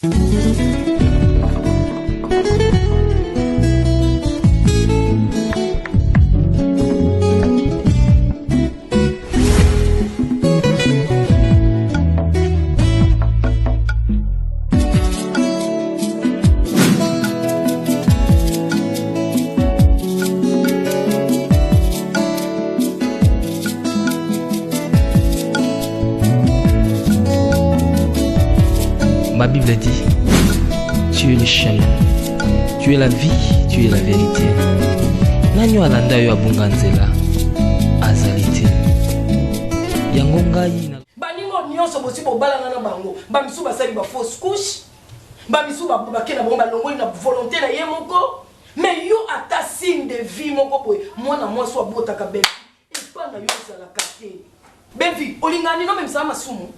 Ma Bible dit, tu es le chemin, tu es la vie, tu es la vérité. Nanyo alanda yo abunga nzela azalite. Yango ngai na baningo nyonso bosi bobalana na bango. Bamisu basali ba fausse couche. Bamisu babake na bomba longoli na volonté na ye moko. Mais yo ata signe de vie moko boy. Mwana mwasi wa botaka bebe. Epana yo sala kate. Bevi, olingani no même ça masumu.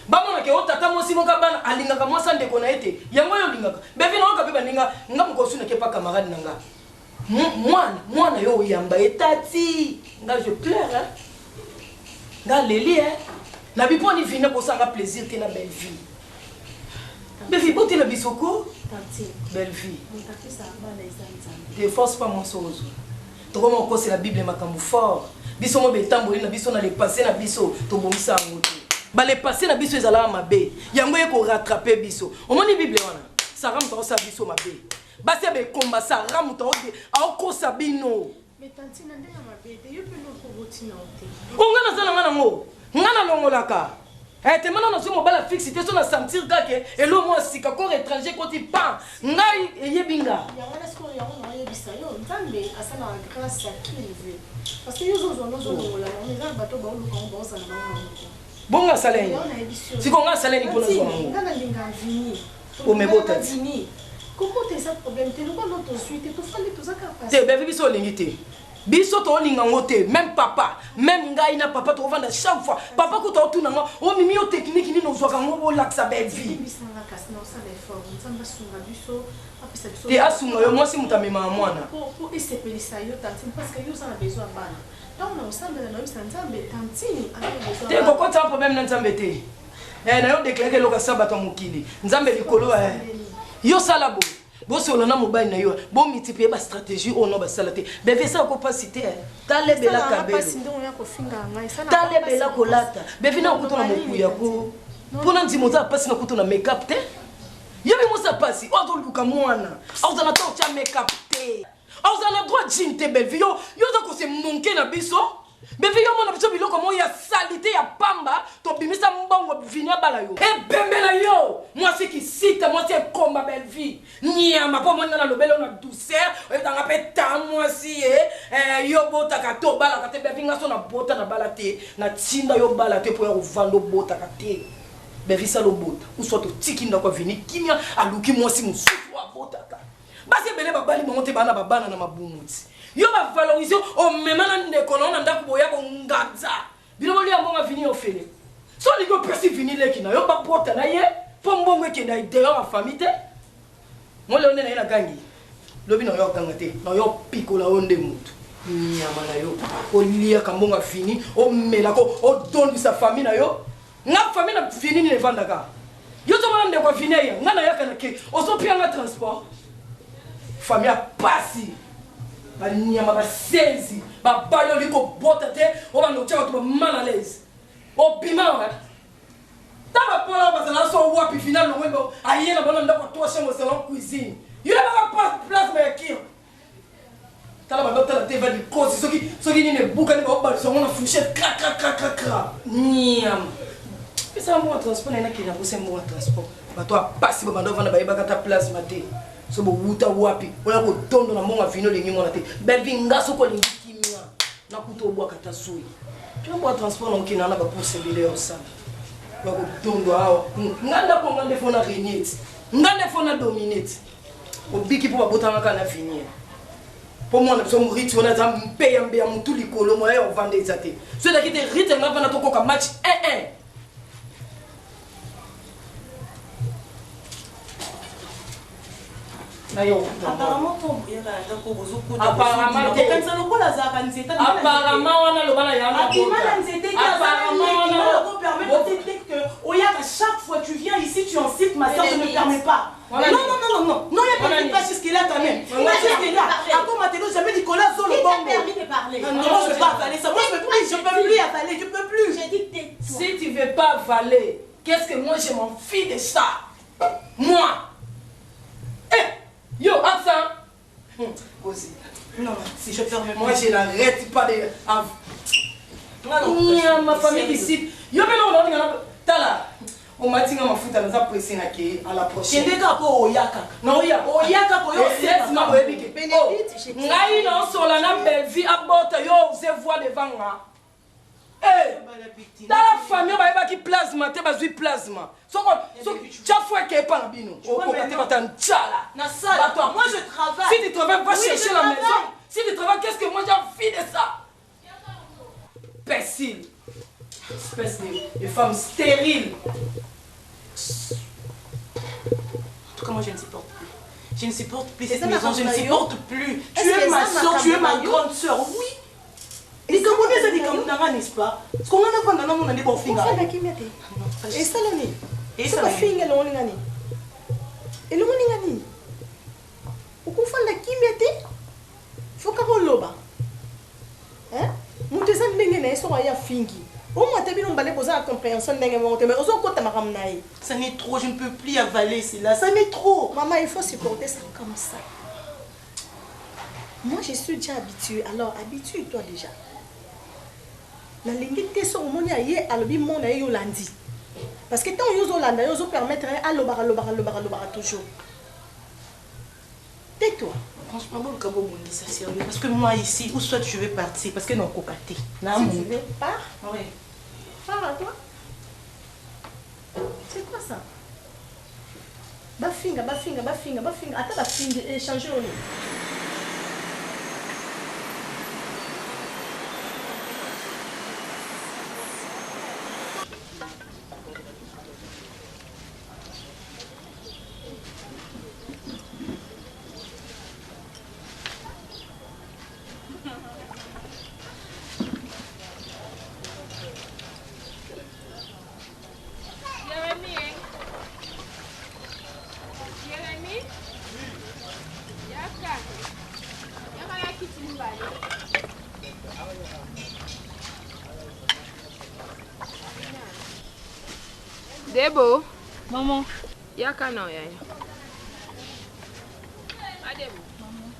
Bamona ke otata mosi moka bana alingaka mwasa ndeko na ete yango yo lingaka bevi na oka beba ninga ngam ko suna ke pa camarade nanga mwana yo yamba etati nga je pleure hein nga leli hein na biponi vina ko sanga plaisir te na belle vie bevi bote la bisoko tanti belle vie montaki sa bana ezanza te force pas mon sozo to comme ko c'est la Bible makambu fort biso mo betamboli na biso na le passé na biso to bomisa ngoto ba le passé na biso ezala mabe yango eko rattraper biso omoni Bible wana Sarah muto sa biso mabe basi be komba Sarah muto a ko sabino mais tanti na ndenge mabe te yo pe no ko botina ote ongana zala ngana ngo ngana longolaka te mana na so mobala fixité so na sentir kake elo mo sika ko étranger ko ti pan ngai eyebinga yango na sko yango na yebisa yo ntambe asana grâce à qui il veut parce que yo zo longola on est bato ba oluka on ba osana na bonga saleni siko nga saleni pona so ngo ngana linga vini o mebota vini comment est ça problème te loko notre suite to fali to zaka passer te bebe biso lingité biso to linga ngote même papa même ngai na papa to vanda chaque fois papa ko to tuna ngo o mimi yo technique ni no zoka ngo bo laksa belle vie bisanga kasina osala effort nzamba sunga biso apesa biso te asunga yo mwasi mutamema mwana po esepelisa yo tanti parce que yo ça a besoin bana. Non, ça me donne un ensemble tantine. Tu es pourquoi tu as un problème dans ensemble té? Eh, na yo déclarer le kasaba to mukili. Nzambe likolo yo sala bo. Bo solona mobile na yo. Bo multiplier ba stratégie o no ba salate. Bébé ça ko pas citer. Tale bela kabelo. Tale bela kolata. Bébé na kuto na mokuya ko. Pona ndimota pasi na kuto na make-up té. Yo bi mo sa pasi. O to luka mwana. O za na to cha make-up té. Vous avez le droit de jeter belle vie. Yo ko se monke na biso. Belle vie yo mona biso biloko mo ya salité ya pamba to bimisa mbongo vinya bala yo. E bembe na yo. Moi c'est qui cite moi c'est combat belle vie. Nyama po mona na lobelo na douceur. O tanga pe ta moi si yo bota ka to bala ka te belle vie ngaso na bota na bala te na tinda yo bala te po ya vando bota ka te. Belle vie ça lo bota. Ou soit to tikinda ko vini kimia aluki moi si musufu wa bota ka. Basi bele babali monte bana babana na mabumuti yo ba valoriser o memana ndeko na ndako boya ko ngadza bino boli ambonga vini ofele so ligo pesi vini leki na yo ba porta na ye po mbongo ke na ideo ma famille mo le onena ina gangi lobi na yo ganga te na yo pikola onde mutu nyama na yo o lia kambonga vini o mela ko o don sa famille na yo na famille na vini ni vendaka yo to manda ndeko vini ya ngana yaka na ke o so pia na transport famille pasi ba nyama ba senzi ba balo liko bota te o ba no chaka to mal à l'aise o bima wa ta ba pola ba na so wapi final no wembo ayena bona ndako to chez salon cuisine yo ba pas place mais qui ta ba docteur la tv di cause soki ni ne buka ni ba so na fourchette crac nyama pesa mo transport na kina ko se mo transport ba to pasi ba ndo vana ba ibaka ta place maté so bo wuta wapi oya ko tondo na monga vino lengi mona te bevi ngaso ko lingi kimia na kuto obwa kata sui tu bo transport na kina na ba posebele osa ba ko tondo awo nganda ko ngande fona renyet ngande fona dominate obiki po ba botanga kana finir po mona so muriti ona za mpe ya mbe ya mutu likolo mo ya ovande ezate so da kite rite ngava na to ko ka match 1-1. Apparemment, Oyaka, chaque fois que tu viens ici, tu incites ma soeur, je ne me permets pas. Non, non, non, non, non. Non, il n'y a pas jusque-là quand même. Il y a jusque-là. Après, Mathéo, jamais Nicolas Zolo. Qui t'a permis de parler? Non, non, je ne peux pas avaler ça. Moi, je ne peux plus. Je ne peux plus avaler. Je ne peux plus. J'ai dit tais-toi. Si tu ne veux pas avaler, qu'est-ce que moi je m'en fiche de ça? Moi. Eh, yo, attends. Aussi. Non, si je permets. Moi, je n'arrête pas de... Non, ma famille ici. Yo, mais non, non, non. T'as là. On m'a dit que ma foute à la pressée à la prochaine. Je ne pas Oyaka. Non, Oyaka. Oyaka, laisse-moi Bénédicte. Ngaï, non, sur la nappe belle vie, à bord, yo, vous voix devant moi. Eh, dans la famille, on va qui plasma, tu vas jouer plasma. Chaque fois qu'il n'y a pas un bino, on va te un tchala. Moi, je travaille. Si tu travailles, va chercher la maison. Si tu travailles, qu'est-ce que moi j'ai envie de ça? Imbécile. Espèce de femme stérile. En tout cas, moi, je ne supporte plus. Je ne supporte plus cette maison, je ne supporte plus. Tu es ma soeur, tu es ma grande soeur, oui. Les Camerounais, c'est des Camerounais, n'est-ce pas? Parce qu'on a pas dans le bon finger. Et ça, l'on est. Et ça, le finger, l'on est. Et l'on est. Au coup, on a qui mette? Faut qu'on loba. Hein? Nous te sommes bien, sont à fingi. Au moins, tu as bien balé poser la compréhension d'un moment, mais aux autres, tu m'as ça n'est trop, je ne peux plus avaler cela, ça n'est trop. Maman, il faut supporter ça comme ça. Moi, je suis déjà habituée, alors habitue-toi déjà. La linguité sur mon yaye à l'obi mon yaye yolandi. Parce que tant que vous Hollande, vous permettre à l'obara toujours. Tais-toi. Franchement, bon, comment on dit ça sérieux? Parce que moi ici, où soit je vais partir, parce que non, cocaté. Si tu veux, pars. Oui. Pars à toi. C'est quoi ça? Bafinga. Attends, bafinga, échanger au lit. Debo, maman, yaka no yaya. Adebo, maman.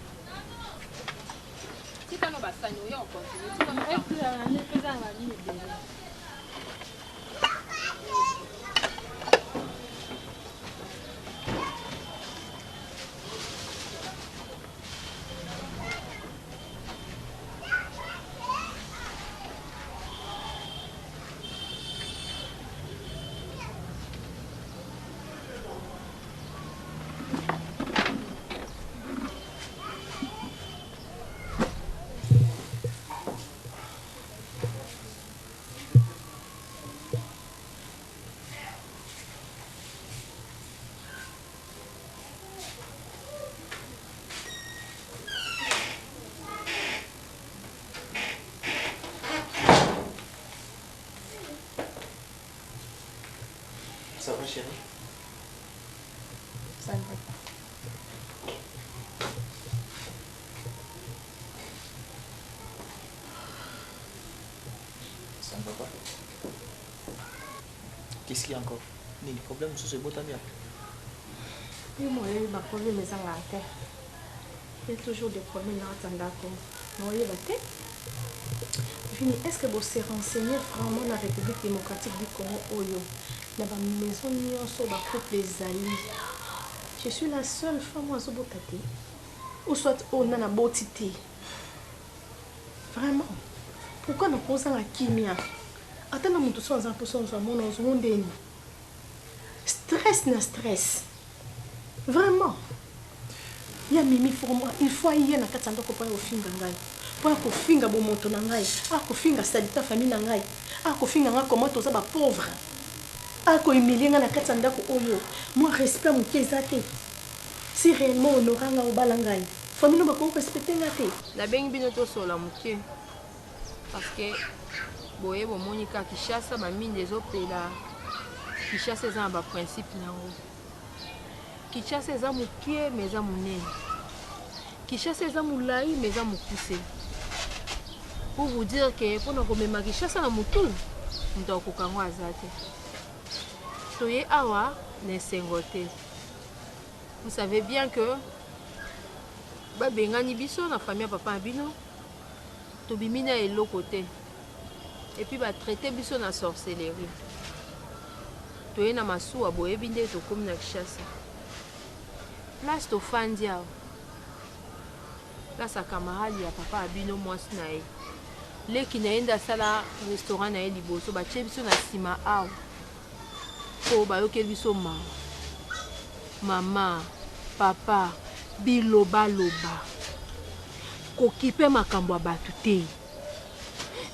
Tika no basani, oya on continue. Tika no basani. Ne pesa ma vie de. Ça va, chérie? Ça va. Ça ne va pas. Qu'est-ce qu'il y a encore? Il y a des problèmes sur ce beau bien. Oui, moi, il y a des problèmes dans la tête. Il y a toujours des problèmes dans la tête. Moi, il y a des tête. Est-ce que vous serez renseigné vraiment dans la République démocratique du Congo Oyo? Dans la maison, nous couple les alliés. Je suis la seule femme à ce botate. Ou soit on a la beauté. Vraiment. Pourquoi nous posons la kimia? Attends, nous tous en posant sur mon monde. Stress na stress. Vraiment. Il y a mimi pour moi. Il faut y aller dans 400 ans pour finir ngai. Pour finir bon monto ngai. Pour finir salita famille ngai. Pour finir comment tous ça pauvre. Ako humilier na 400 ans oyo. Moi respect mon kezate. Si réellement on aura nga obala ngai. Famille no ba ko respecter ngate. Na bengi bino to sola muke. Parce que boye bo monika Kishasa ba mine des opéra. Kinshasa eza na ba principe nango. Kinshasa eza mokie mais eza monene. Kinshasa eza molai mais eza mokuse. Pour vous dire que mpona komema Kinshasa na motu moto akoka ngo aza te. Toye awa na esengo te. Vous savez bien que babengani biso na famille ya papa abino tobimi na eloko te. Et puis batraite biso na sorcellerie. Toye na masuwa boyebi nde tokomi na Kinshasa. Place tofandi awa. Place ya camarade ya papa abino mwasi na ye. Leki na ye nde asala restaurant na ye liboso batie biso na nsima awa. Po bayokeli biso mama, papa, biloba. Kokipe makambo ya bato te.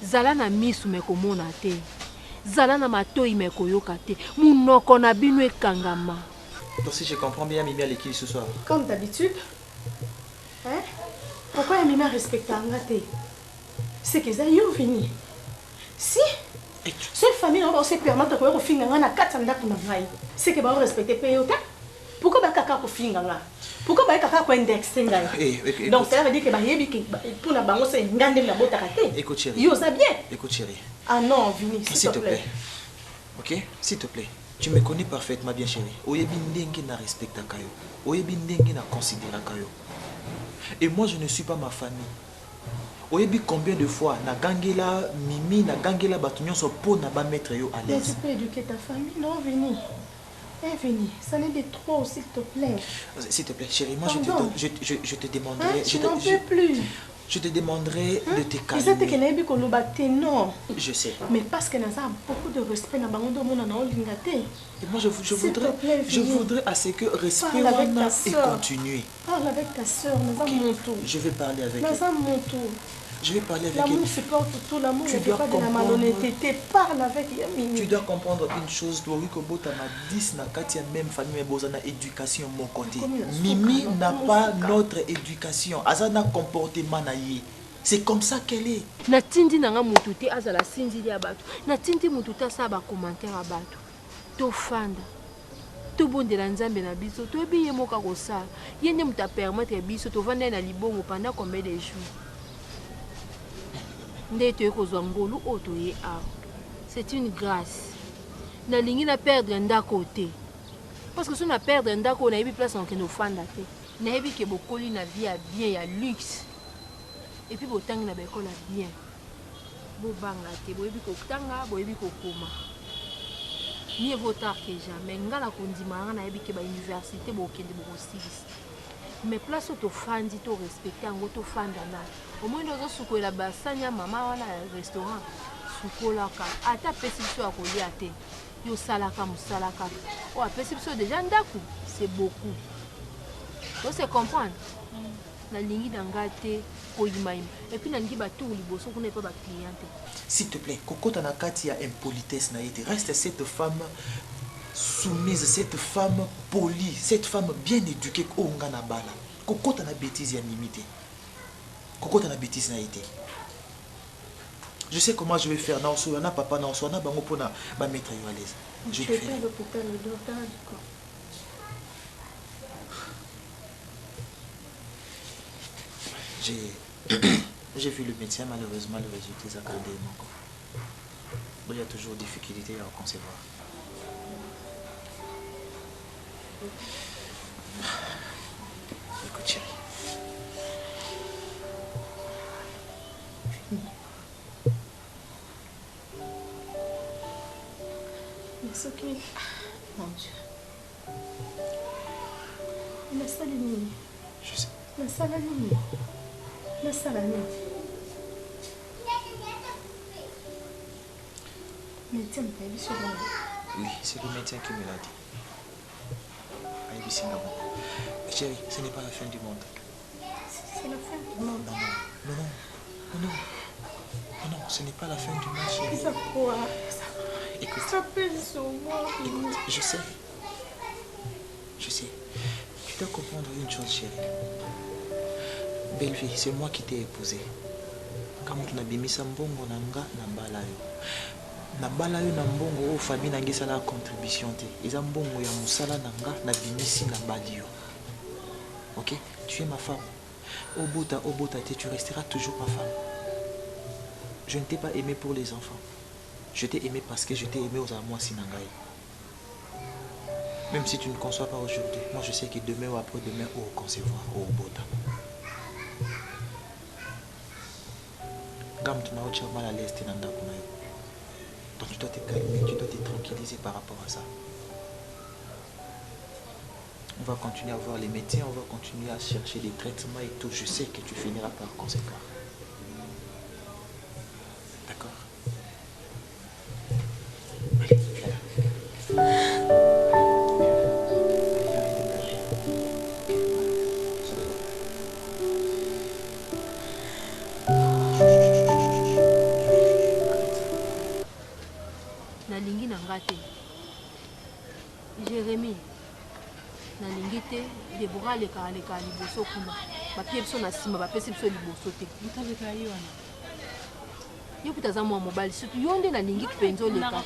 Zala na misu me komona te. Zala na matoi me koyoka te. Munoko na bino ekangama. Donc si je comprends bien, Mimi a l'équipe ce soir. Comme d'habitude. Hein? Pourquoi Mimi a respecté Angate? C'est que ça y est fini. Si cette famille on va se permettre de faire un na 400 ndako na ngai. C'est que ba respecter payota. Pourquoi ba kaka ko finga nga? Pourquoi ba kaka ko indexer ngai? Donc ça veut dire que ba yebi que pour na bango c'est ngande na bota kate. Écoute chérie. Yo ça bien. Écoute chérie. Ah non, Vini, s'il te plaît. OK? S'il te plaît. Tu me connais parfaitement bien chérie. Oyebi ndenge na respecta kayo. Oyebi ndenge na considéra kayo. Et moi je ne suis pas ma famille. Oyebi combien de fois na gangela Mimi na gangela batunyo so po na ba mettre yo à l'aise. Mais tu peux éduquer ta famille, non Vini? Eh Vini, ça n'est de trop s'il te plaît. S'il te plaît chérie, moi je te demanderai tu n'en peux plus. Je te demanderai de te calmer. Non. Je sais. Mais parce que nous avons beaucoup de respect dans le monde, et moi je voudrais à ce que respect et continuer. Parle avec ta soeur, nous avons mon tour. Je vais parler avec elle. Nous avons mon tour. Je vais parler avec elle. L'amour supporte tout, l'amour ne fait pas de la malhonnêteté. Parle avec Yamini. Tu dois comprendre une chose, toi, oui, que Bota m'a 10 na Katia même famille, mais Bozana éducation mon côté. Mimi n'a pas notre éducation. Azana comportement naïe. C'est comme ça qu'elle est. Natindi nanga mututi azala sinzili ya batu. Natindi mututi asaba commentaire ya batu. To fanda. To bondela nzambe na biso. To ebiye moka kosala. Yende muta permettre biso to vanda na libongo pendant combien de jours. C'est une grâce. Na lingi na perdre ndako te. Parce que si on a perdre ndako na yebi place en keno fanda te. Na yebi ke bokoli na vie ya bien ya luxe. Et puis botang na bekola bien. Bo banga te bo yebi ko tanga bo yebi ko koma. Mieux vaut tard que jamais. Ngala kondima na yebi ke ba université bo kende bo six. Mais place au fandi to respecter ngo to fanda na. Au moins nous suko la basanya mama wana restaurant sukola ka ata pesiso akolia te yo salaka musalaka o pesiso déjà ndaku c'est beaucoup. Donc c'est comprendre na lingi dangate ko imaim et puis na lingi ba tout liboso ko ne pas ba cliente. S'il te plaît, kokota na kati ya impolitesse na yete reste cette femme soumise, cette femme polie, cette femme bien éduquée ko ngana bala. Kokota na bêtise ya limité. Kokota na bêtise na été. Je sais comment je vais faire. Non, on a papa, non, on a bango pour na ba mettre à l'aise. Je vais faire. J'ai vu le médecin, malheureusement le résultat est accordé. Il y a toujours difficulté à concevoir. Écoute chérie. C'est ok. Mon Dieu. La saline. Je sais. La saline. La saline. Médecin me paye sur moi. Oui, c'est le médecin qui me l'a dit. Chérie, ce n'est pas la fin du monde. C'est la fin du monde. Non, ce n'est pas la fin du monde, chérie. Ça quoi? Écoute. Ça pèse sur moi. Écoute, je sais. Tu dois comprendre une chose, chérie. Belle fille, c'est moi qui t'ai épousée. Quand tu as bimi sambongo nanga na mbala yo. na bala yo na mbongo o famille na ngisa la contribution te eza mbongo ya musala na nga na bimisi na bali yo. OK, tu es ma femme. Obota te, tu resteras toujours ma femme. Je ne t'ai pas aimé pour les enfants. Je t'ai aimé parce que je t'ai aimé aux amours sinangai. Même si tu ne conçois pas aujourd'hui, moi je sais que demain ou après-demain, on va concevoir au Obota. Gam, tu m'as mal à l'aise, tu n'as pas. Donc tu dois te calmer, tu dois te tranquilliser par rapport à ça. On va continuer à voir les médecins, on va continuer à chercher des traitements et tout. Je sais que tu finiras par conséquent. D'accord? Allez, viens là. nalingi na nga te Jérémy nalingi te Debora aleka liboso kuna bapie biso na nsima bapesi biso liboso te yo kuta aza mwa mobali surtout yo nde nalingi mpenza oleka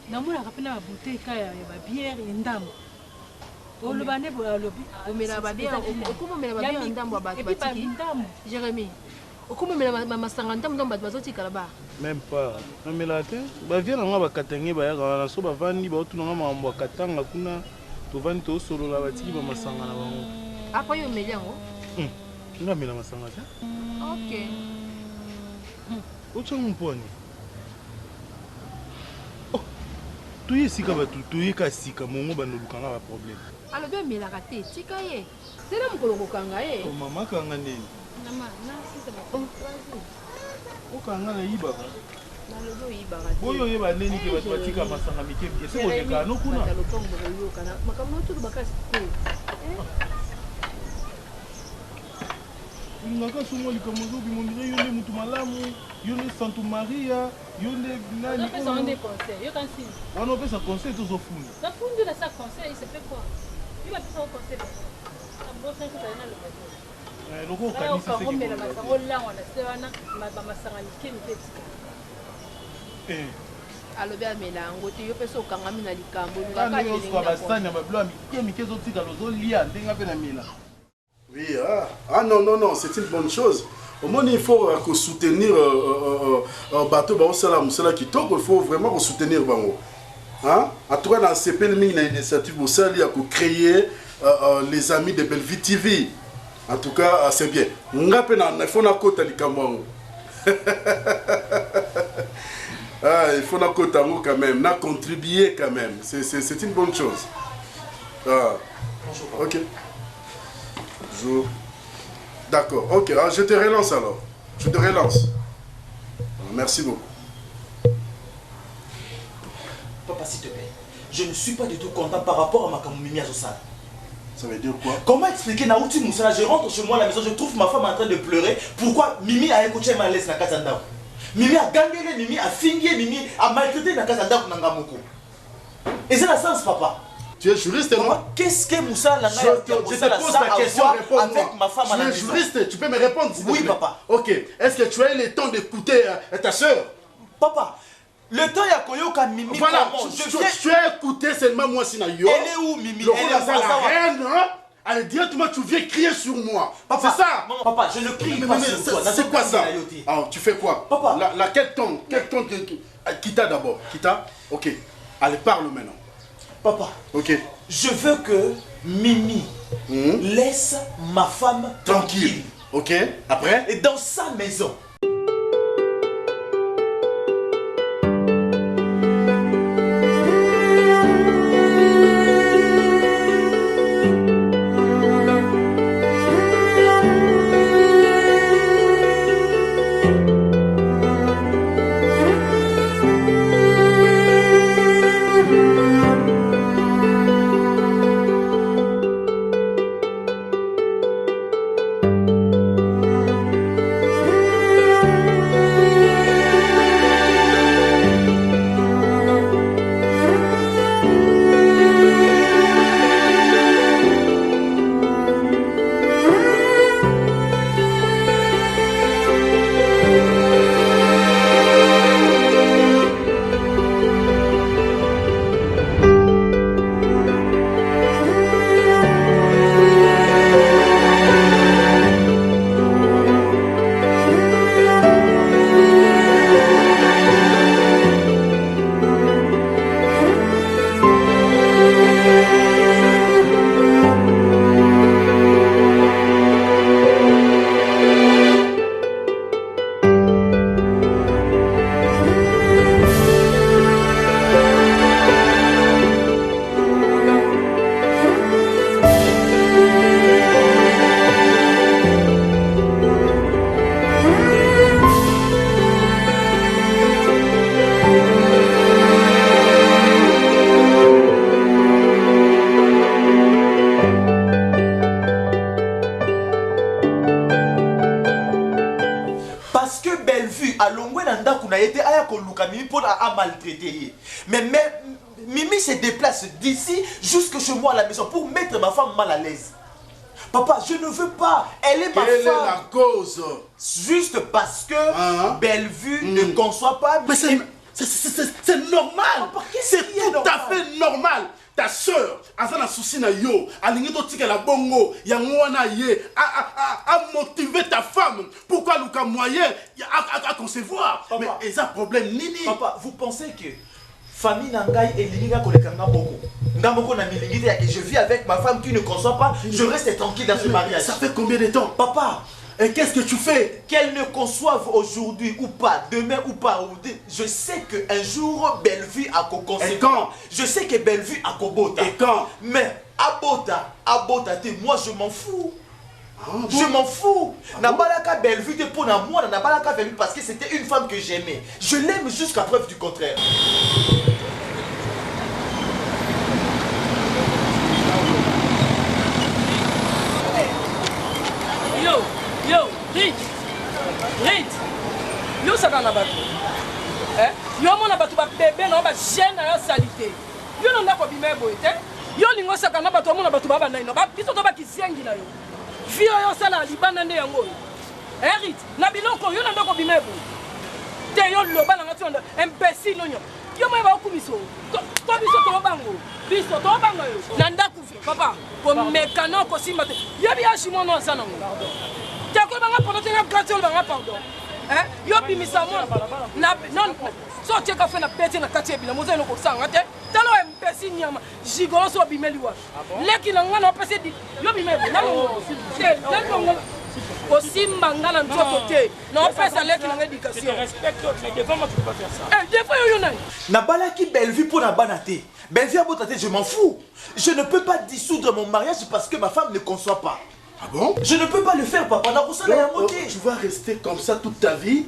namonaka mpe na babuteka ya babiere ya ndambo oloba nde alobi omela babiere okomomela babiere ya ndambo ya bato batiki Jérémy okomomela masanga ndambo bato bazotikala ba même pas namela te bavie na nga bakatange bayaka wana so bavandi baotuna nga makambo akatanga kuna tovandi tosolola batiki bamasanga na bango apa yo omeli yango nga mela masanga te ok otyango mponi toye esika bato toyeka sika mongo banolukanga baproblème alobi amelaka te tika ye tela mokolo kokanga ye mama kanga ndeni okanga nayibaka boyo oyeba ndeni ke bato batika masanga mike ese koleka no kuna makambo notutu bakasi te olingaka somo likambo ozobima ondire yo nde motu malamu yo nde santo maria yo nde nani wana opesa conseil tozofunda loko okanisi alobi amela yango te yo mpe so okangami na likambo ndenge osuka basani ya babilo ya mike mike ezotikala ozolia ndenge mpe na mela. Oui, non, c'est une bonne chose. Au moins, il faut soutenir bateau Baosala Moussala Kitoko, il faut vraiment soutenir Bango. En tout cas, dans ce CP, il y a une initiative Moussali pour créer les amis de Bellevue TV. En tout cas, c'est bien. Il faut na kota likambo. Il faut na kota quand même, na contribuer quand même. C'est une bonne chose. Ok. D'accord, ok, alors je te relance alors. Je te relance. Merci beaucoup. Papa, s'il te plaît, je ne suis pas du tout content par rapport à ma Kamumimi Azosala. Ça veut dire quoi? Comment expliquer Naouti Moussala? Je rentre chez moi à la maison, je trouve ma femme en train de pleurer. Pourquoi Mimi a écouté ma laisse na Kazandao? Mimi a gangé, Mimi a fingé, Mimi a maltraité na Kazandao Nangamoko. Et c'est la sens, papa. Tu es juriste, non? Qu'est-ce que Moussa Langa je te pose la question, réponds-moi. Avec ma femme à la maison. Tu es juriste, tu peux me répondre? Oui, papa. Ok, est-ce que tu as eu le temps d'écouter ta soeur? Papa, le temps ya koyoka Mimi. Voilà, tu as écouté seulement moi Sinayo. Elle est où Mimi? Elle est la reine, hein? Allez, directement, tu viens crier sur moi. C'est ça? Non, papa, je ne crie pas sur toi. C'est quoi ça? Alors, tu fais quoi? Papa. Quel ton Kita d'abord. Kita? Ok. Allez, parle maintenant. Papa. Ok. Je veux que Mimi laisse ma femme tranquille. Ok. Après? Et dans sa maison. Mimi pour maltraiter. Mais Mimi se déplace d'ici jusque chez moi à la maison pour mettre ma femme mal à l'aise. Papa, je ne veux pas. Elle est ma femme. Quelle est la cause? Juste parce que Bellevue ne conçoit pas. Mais c'est normal. C'est tout à fait normal. Ta soeur, a un souci na yo, alingi to tika la bongo, yango wana ye, a motiver ta femme. Pourquoi Luka moyen à concevoir? Papa, mais ils ont un problème nini. Papa, vous pensez que famille Nangai et Lininga kolekanga boko. Ngamboko na milingite et je vis avec ma femme qui ne conçoit pas, je reste tranquille dans ce mariage. Ça fait combien de temps? Papa, et qu'est-ce que tu fais? Qu'elle ne conçoive aujourd'hui ou pas, demain ou pas, je sais qu'un jour Bellevue a concevoir. Et quand? Je sais que Bellevue a kobota. Et quand? Mais abota, moi je m'en fous. Je m'en fous. Nabalaka Bellevue te pour moi, Nabalaka Bellevue parce que c'était une femme que j'aimais. Je l'aime jusqu'à preuve du contraire. Yo, Rit, yo saka na bato. Yo mona bato ba bébé na ba jeune na salité. Yo no ndako bimé boy te. Yo lingo saka na bato mona bato ba naino. Ba biso to ba kisengi na yo. Vio yo sala libana nde yango. Rit, na biloko yo na ndako bimé boy. Te yo loba na ngati imbécile nyo. Yo mo ba okumiso. To biso to bango. Biso to bango yo. Na ndako papa, ko mekano ko simba te. Yo bi ashimo no sana ngo. Tiako banga pardon, tiako gratuit banga pardon. Yo bimisa mo. Non, so tiaka fait na bête na quartier bila moza no ko sanga te. Talo mpesi nyama. Jigolo so bimeliwa. Leki na ngana opese di. Yo bimeli. Na ngo. Te, Osimba ngana nzoto te. Na opesa leki na éducation. Je respecte mais devant moi tu peux pas faire ça. Devant yo nani. Na balaki Bellevue pour na banate. Bellevue a botate, je m'en fous. Je ne peux pas dissoudre mon mariage parce que ma femme ne conçoit pas. Ah bon? Je ne peux pas le faire, papa. Tu vas rester comme ça toute ta vie?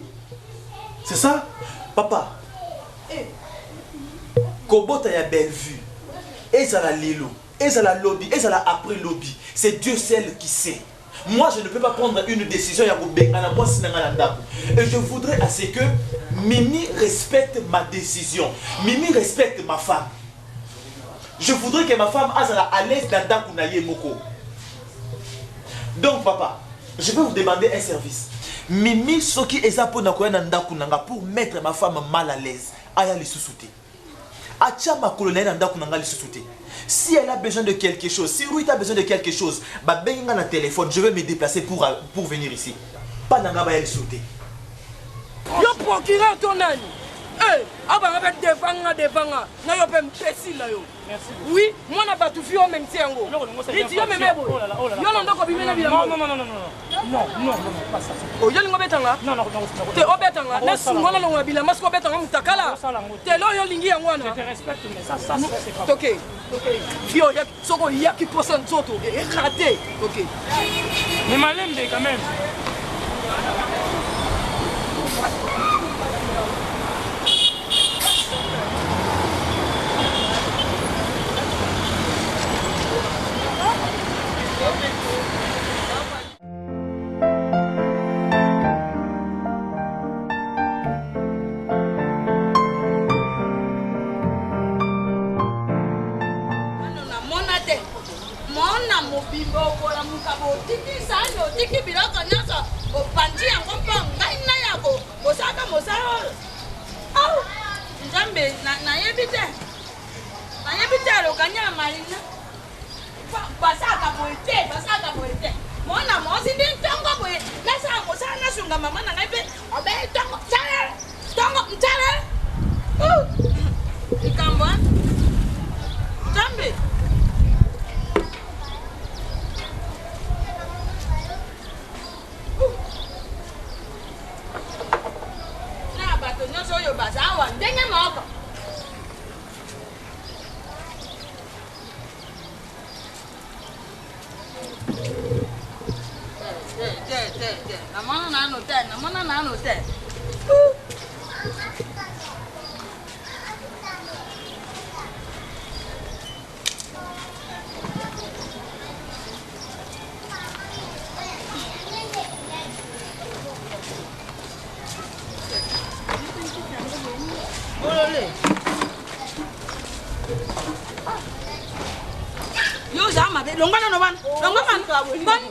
C'est ça? Papa. Kobota ya Bellevue. Ezala lelo. Ezala lobby. Ezala après lobby. C'est Dieu seul qui sait. Moi, je ne peux pas prendre une décision. Et je voudrais à ce que Mimi respecte ma décision. Mimi respecte ma femme. Je voudrais que ma femme soit à l'aise dans Dakunaye Moko. Donc, papa, je vais vous demander un service. Mimi, ce qui est pour mettre ma femme mal à l'aise, aya les sous-souter. Acha ma colonel Nandakunanga les sous-souter. Si elle a besoin de quelque chose, si Rui a besoin de quelque chose, bah benga na téléphone, je vais me déplacer pour venir ici. Pas nanga ba les sous-souter. Yo procureur ton nani. Aba avec devanga na yo pem pesi la yo. Merci. Oui, moi na batu fi o menti yango. Iti yo memebo. Yo na ndoko bimena bila. Non, pas ça. Oh, yo lingo betanga? Non. Te obetanga, na sungona longa bila masko betanga mutakala. Te lo yo lingi yango na. Je te respecte mais ça c'est pas. OK. Yo ya soko ya ki posa nzoto et raté. OK. Mais malembe quand même. Tiki biloko nyonso opandi yango mpo ngai na yako osaka mosala oyo au nzambe nayebi te alokanya ya malina basaka boye te mona mosi ndi ntongo boye nasala mosala nasunga mama na ngai mpe obeye ntongo ntale likambo nzambe yo basa awa ndenge moko namona nano te Yo za mabe longwana no bana. Longwana. Bon.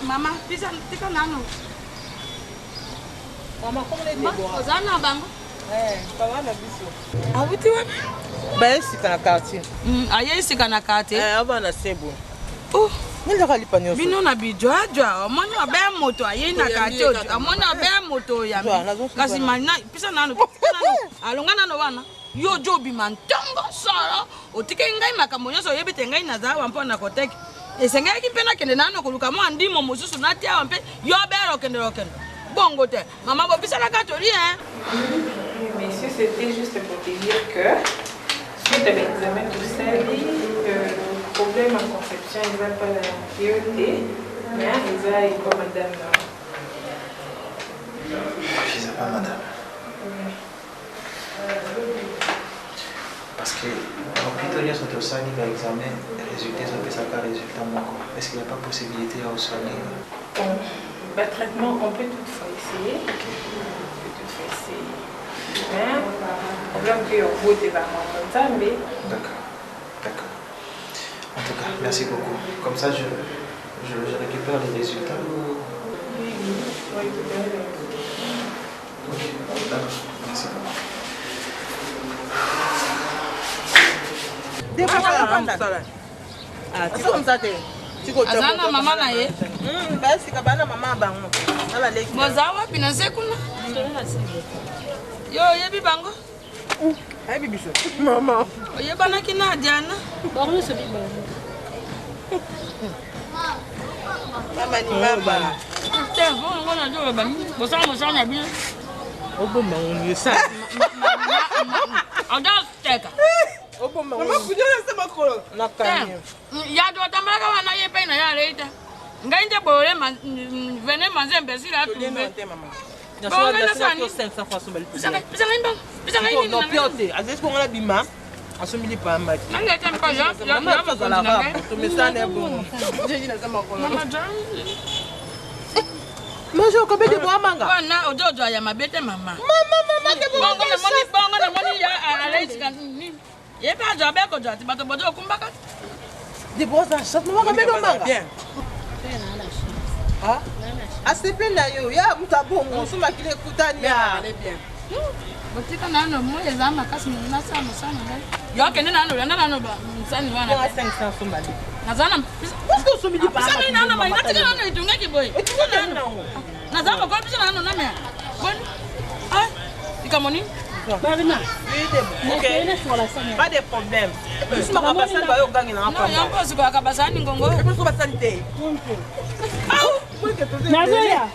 Mama, tika nano. Mama, comment les déboires? Ozana bango. Pas mal la biso. Ah oui, tu vois? Ben, c'est dans le quartier. Aye, c'est dans le quartier. Avant, c'est bon. Oh. Bino na bijwa jwa omoni obe moto aye na quartier omoni obe moto ya kasi mana pisa nano alongana no wana yo jobi mantongo solo otike ngai makambo nyonso oyebite ngai na zawa mpona koteki esengaki mpena kende nano koluka mwa ndimo mosusu natia mpe yo bero kende bongo te mama bopisa la katori Messieurs, c'était juste pour te dire que suite à l'examen tout ça le problème en conception il va pas la priorité mais il va être pas madame Je sais pas madame. Parce que l'hôpital y a son dossier à l'examen, les résultats sont pas ça résultat moi. Est-ce qu'il n'y a pas possibilité à soigner? Le traitement on peut toutefois essayer. On peut toutefois essayer. Mais le problème que on vote va remonter mais d'accord. En tout cas, merci beaucoup. Comme ça je récupère les résultats. Oui, récupérer les résultats. Ok, d'accord. Merci beaucoup. azana mama na ye boza wapi na se kuna yo oyebi bango oyebanaki na diana te bongo na joloba bosala mosala na bino odosteka ya do tambalaka wana ye pe na ya reita ngai nde bole vene manzembe sila tumbe Bonjour, combien de bois manga? Wana ojojo ya mabete mama. Bongo na moni ya alaisi kanini. Ye pa jobe ko jati bato bodo kumbaka. Des bois à chaque moment combien de manga? Bien. Ah? Asipenda yo ya mtabongo soma kile kutani ya. Bien. Botika nano moye za makasi na sana ngai. Yo kende nano ba msani wana. 500 somali. Nazana. Parce que somili pa. Sasa nano ba natika nano itungaki boy. Nazama kwa pisa nano na me. Bon. Ah, ikamoni. Marina. Ok. Pas de problème. Je m'en passe pas yo gangi na pamba. Non, yampo siko kabasani ngongo. Parce que basani te. Nazoya.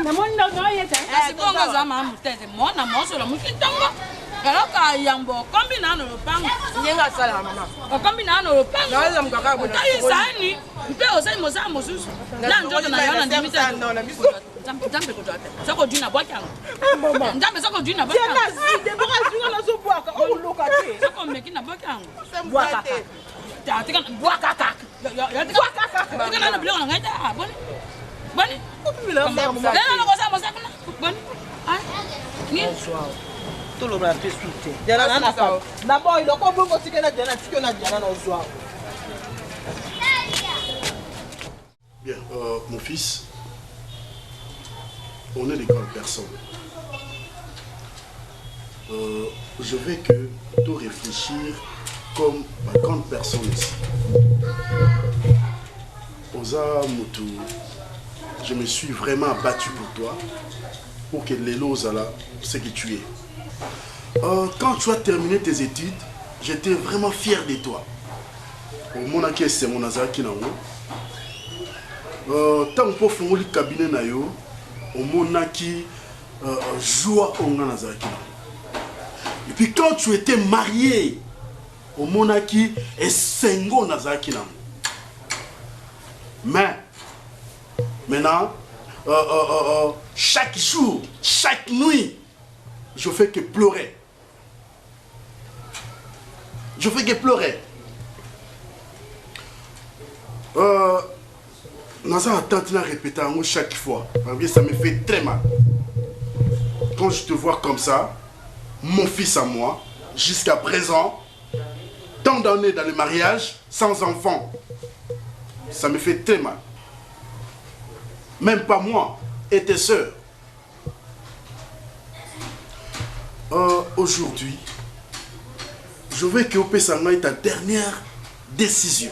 Namoni na yeta. Sibonga za mama mtete. Mona moso la mukitongo. Kaloka yambo kombi nano lopango. Nyenga sala mama. Kombi nano lopango. Naweza mkaka bwana. Ai sani. Mpeo sai mosa mosusu. Na njoto na yana ndimita. Ndambe ko twate. Soko jina bwakango. Ndambe soko jina bwakango. Tena zide baka junga na so bwaka o lokate. Soko mekina bwakango. Bwaka. Tika bwaka kaka. Ya tika bwaka kaka. Tika nana bilo na ngaita. Boni. Boni. Nana ko sa mosa kuna. Boni. Ah. Ni. Tout le monde est souté. D'abord, il a pas beaucoup de Diana, Diana au soir. Bien, mon fils, on est des grandes personnes. Je veux que tu réfléchir comme ma grande personne ici. Oza Moutou, je me suis vraiment battu pour toi, pour que Lélo Zala, ce que tu es. Quand tu as terminé tes études, j'étais vraiment fier de toi. Au moment où c'est mon azaki na tant pour faire le cabinet na yo, au moment où joie on a azaki. Et puis quand tu étais marié, au moment où est sengo nazaki na. Mais maintenant, chaque jour, chaque nuit, je fais que pleurer. Je fais que pleurer. Naza attente à répéter chaque fois. Ça me fait très mal. Quand je te vois comme ça, mon fils à moi, jusqu'à présent, tant d'années dans le mariage, sans enfant, ça me fait très mal. Même pas moi et tes sœurs. Aujourd'hui, je veux que Opesanga ait ta dernière décision.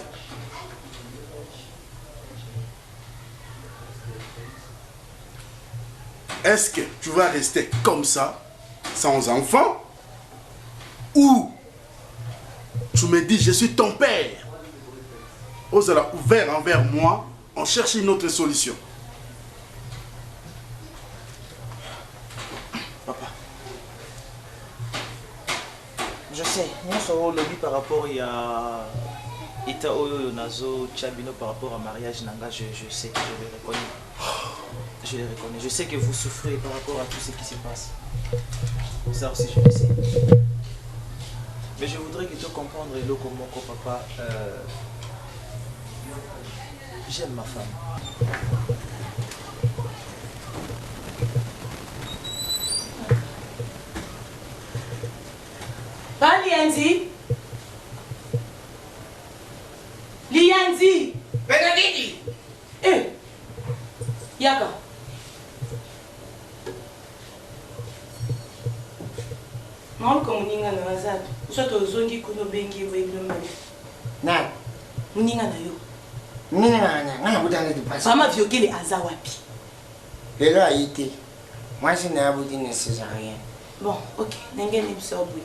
Est-ce que tu vas rester comme ça, sans enfant, ou tu me dis je suis ton père? Ose la ouvert envers moi, on cherche une autre solution. Papa, je sais, nous sommes au lobby par rapport à Ita Oyo Nazo Chabino par rapport au mariage Nanga, je sais, je le reconnais. Je le reconnais. Je sais que vous souffrez par rapport à tout ce qui se passe. Ça aussi, je le sais. Mais je voudrais que tu comprennes, Elo, comment papa, j'aime ma femme. Pas Lianzi. Lianzi. Benediti. Eh. Yaka. Maman komuninga na wazatu. Usoto uzongi kuno bengi weblo mali. Na. Muninga na yo. Muninga na ngana budanga di pasi. Mama viokele aza wapi? Lelo ayite. Moi je n'ai abouti ne césarien. Bon, OK, n'engene bisobwe.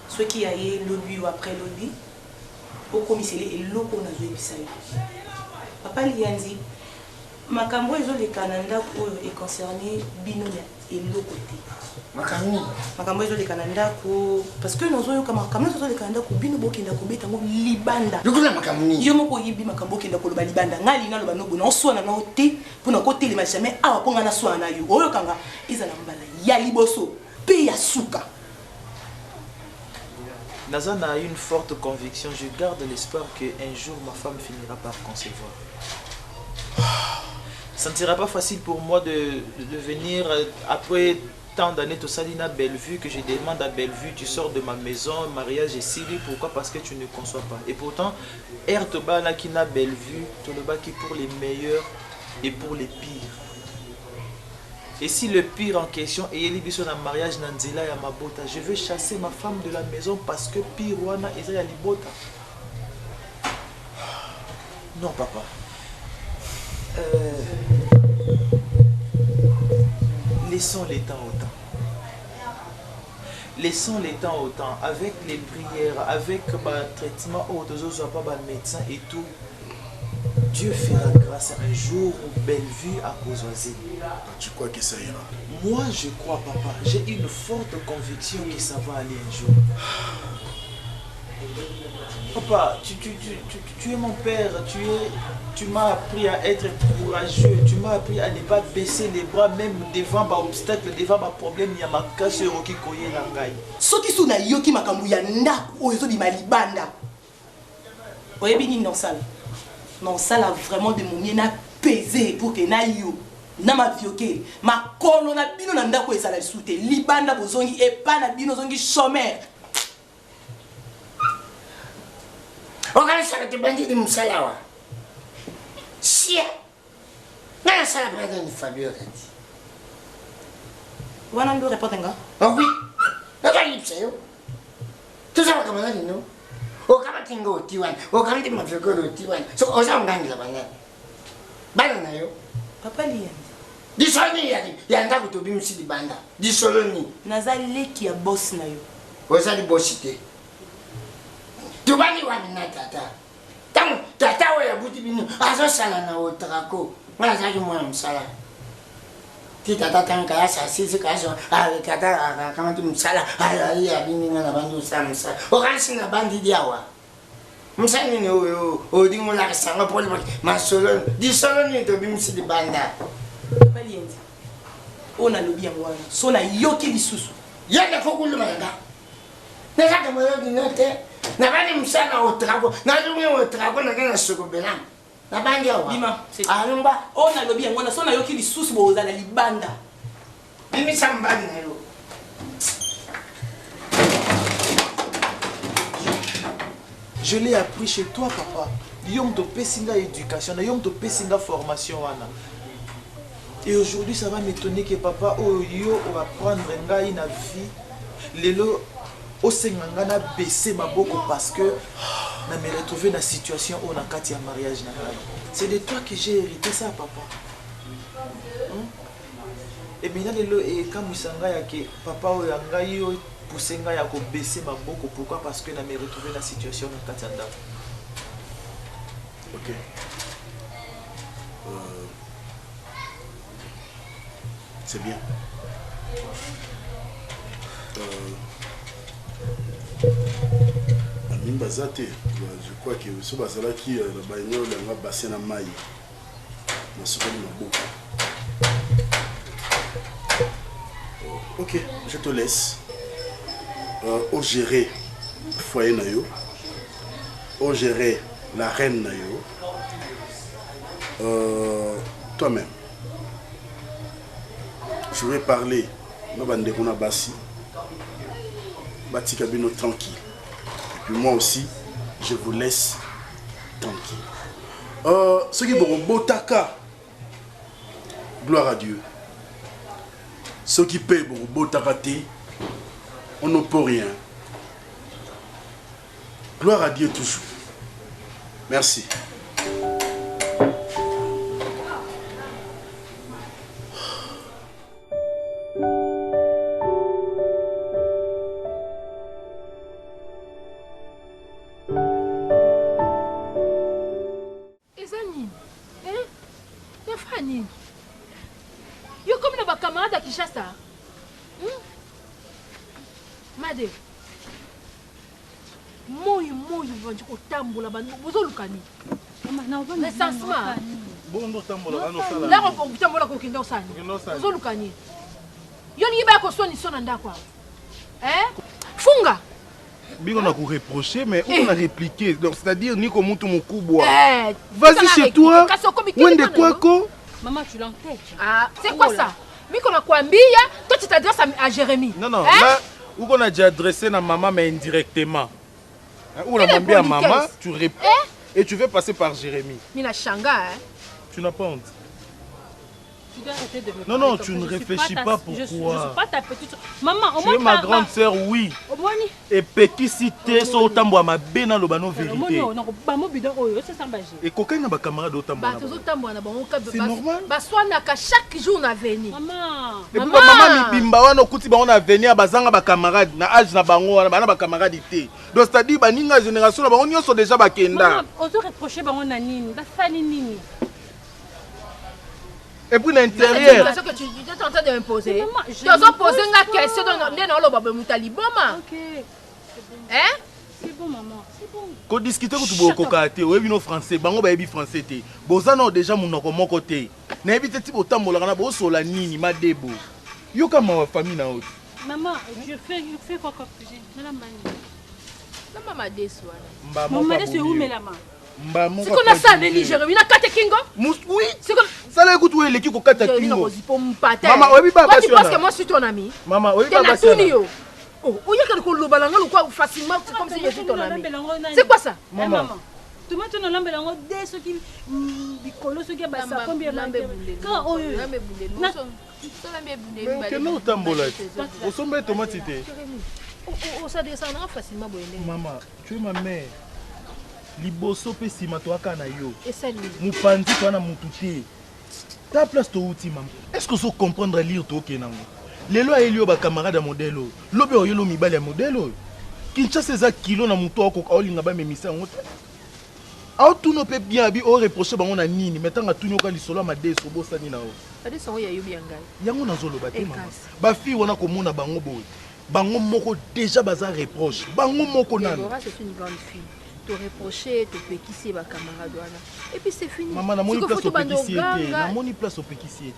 Ceux qui aillent lobby ou après lobby. Au commissaire et loko na zo ebisayo. Papa Lianzi. Makambo ezo le Canada ko e concerné bino ya eloko te. Makambo ezo le Canada ko parce que nous oyo kama kamna ezo le Canada ko bino bokenda ko beta ngo libanda. Lukula makamuni. Yo moko yibi makambo kenda ko loba libanda ngali na loba no bona swana na te pona ko telema jamais awa ko ngana swana yo. Oyo kanga eza na mbala ya liboso pe ya suka. Nazan a une forte conviction, je garde l'espoir qu'un jour ma femme finira par concevoir. Ça ne sera pas facile pour moi de venir après tant d'années tout ça à Bellevue, que je demande à Bellevue, tu sors de ma maison, mariage est scellé, pourquoi? Parce que tu ne conçois pas. Et pourtant, Ertoba là qui n'a Bellevue, tout le bas qui pour les meilleurs et pour les pires. Et si le pire en question est l'émission d'un mariage Nanzela et Mabota, je veux chasser ma femme de la maison parce que pire wana est à Libota. Non papa. Laissons les temps au temps. Laissons les temps au temps. Avec les prières, avec le traitement, médecin et tout. Dieu fera grâce un jour où Bellevue a Kozwazi. Tu crois que ça ira? Moi je crois papa. J'ai une forte conviction que ça va aller un jour. Papa, tu es mon père, tu m'as appris à être courageux, tu m'as appris à ne pas baisser les bras même devant ma obstacle, devant ma problème, il y a ma casse qui koye langai. Soki suna yoki makambu ya ndaku oyo di malibanda. Oyebini non sala. Non sala vraiment de mon mien na pesé pour que na yo na ma vioke ma kolo na bino na ndako ezala soute libanda bozongi epa na bino zongi chômeur. Ogana sala te bandi di musalawa. Sia. Nana sala brada ni Fabio kati. Wana ndo répondre nga? Oh oui. Naka yipsa yo. Tu sais comment ça non? Okama tingo tiwan. Okama ti mafeko tiwan. So oza ngangi la bana. Bana na yo. Papa liya. Disoni ya ndako to bimsi di banda. Disoloni. Nazali ki ya boss na yo. Oza di bossite. Tubani wani na tata. Tamu tata wa ya buti binu azo sala na otrako. Mwana zaki mwana msala. Ti tata tanka ya sasi kaso tata kama tu msala ya bini na bandu samsa. Okansi na bandi diawa. Msani ni odingo la sanga poli ma solo di solo ni to bimsi di banda. Balienzi. Ona lobi yango wana. So na yoki lisusu. Yanda kokulu manga. Neza kama yo dinote. Na bandi msana otrako. Na dungi otrako na kana soko belam. Na bandi awa. Bima, c'est alumba. Ona lobi yango wana so na yoki lisusu boza na libanda. Bimi sambadi na yo. Je l'ai appris chez toi, papa. Yom to pesinga éducation, yom to pesinga formation wana. Et aujourd'hui, ça va m'étonner que papa, oh yo, on va prendre ngai na vie. Lelo, au senganga na baissé ma boko parce que na me retrouver dans la situation où on a kati ya mariage na ngai. C'est de toi que j'ai hérité ça, papa. Et maintenant, lelo, et quand musanga ya que papa o ya ngai yo pousser ngai ya ko baisser ma boko, pourquoi? Parce que na me retrouver dans la situation na kati ya ndako. Ok. C'est bien. Amin Bazate, je crois que ce bazala qui le bagnole a bassin à maille. Ma soeur m'a beaucoup. Ok, je te laisse. Au gérer foyer nayo. Au gérer la reine nayo. Toi-même. Je vais parler na bandeko na basi. Bati Kabino tranquille. Et puis moi aussi, je vous laisse tranquille. Ce qui est Botaka, gloire à Dieu. Ce qui paye Botaka, on ne peut rien. Gloire à Dieu toujours. Merci. Made. Moi vandi kotambola bantu bozolukani. Mama na obana. L'essentiel. Bon tambola no sala. Là on peut tambola ko kinda osani. Bozolukani. Yoni iba ko soni sona ndakwa. Funga. Bingo na ku reprocher mais on a répliqué. Donc c'est-à-dire Nico Mutu Mukubwa. Vas-y chez toi. Wende kwako. Maman tu l'entêtes. Ah, c'est quoi ça? Miko na kwambia, toi tu t'adresses à Jérémy. Non là où on a déjà adressé à maman mais indirectement. Où on a demandé à maman, tu réponds et tu veux passer par Jérémy. Mina Shanga, tu n'as pas honte. Tu dois arrêter de me Non, tu ne réfléchis pas pourquoi. Je ne suis pas ta petite. Maman, au moins. Tu es ma grande sœur, oui. Et petit cité, so tambo ma bena lo bano vérité. Et coquin na ba camarade otambo. C'est normal. Ba soana ka chaque jour na venir. Maman. Et puis maman mi bimba wana kuti ba on venir bazanga ba camarade na âge na bango wana bana ba camarade té. Donc c'est-à-dire ba ninga génération na bango nyonso déjà ba kenda. Maman, on te reprocher ba on na nini, ba fani nini. Et puis l'intérieur. C'est ce que tu es en train de m'imposer. Tu as posé une question dans le Ok. Hein? C'est bon, maman. C'est bon. Quand discuter avec tu kokate, ouais bino français, bango ba yebi français té. Bozana déjà mon mon côté. Na yebi teti botambola na bo sola nini ma debo. Yo kama wa famille na autre. Maman, je fais quoi comme sujet? Madame Bani. La maman déçoit. Maman déçoit où mais la main? C'est qu'on a ça, Nelly Jérémy, na kate kingo? Oui. C'est comme ça là écoute où est l'équipe au kata kingo. Maman, oui pas. Tu penses que moi je suis ton ami? Maman, oui pas. Oh, il y a quelque chose balanga ou quoi facilement comme si je suis ton ami. C'est quoi ça? Maman. Tu m'as donné l'ambe lango dès ce qui bicolo ce qui basa combien l'ambe boulé. Quand oh l'ambe boulé. Que nous tambola. Au sommet tomate té. Oh ça descend facilement boulé. Maman, tu es ma mère. Liboso pe sima to akana yo. Et ça lui. Mupandi to na mututé. Ta place to uti maman. Est-ce que vous comprendre lire to kenango? Lelo elio ba camarade modelo. Lobe oyelo mibale modelo. Kinshasa za kilo na muto ko olinga ba memisa ngote. Au tout no pe bien abi o reprocher bango na nini metanga tunyo ka lisolo ma deso bosani na o. Ade so ya yobi yanga. Yango na zolo ba te maman. Ba fi wana ko mona bango boy. Bango moko déjà baza reproche. Bango moko nana. C'est une grande fille. Te reprocher, te péquisser ma camarade. Et puis c'est fini. Maman, na moni place au péquissier. Na moni place au péquissier.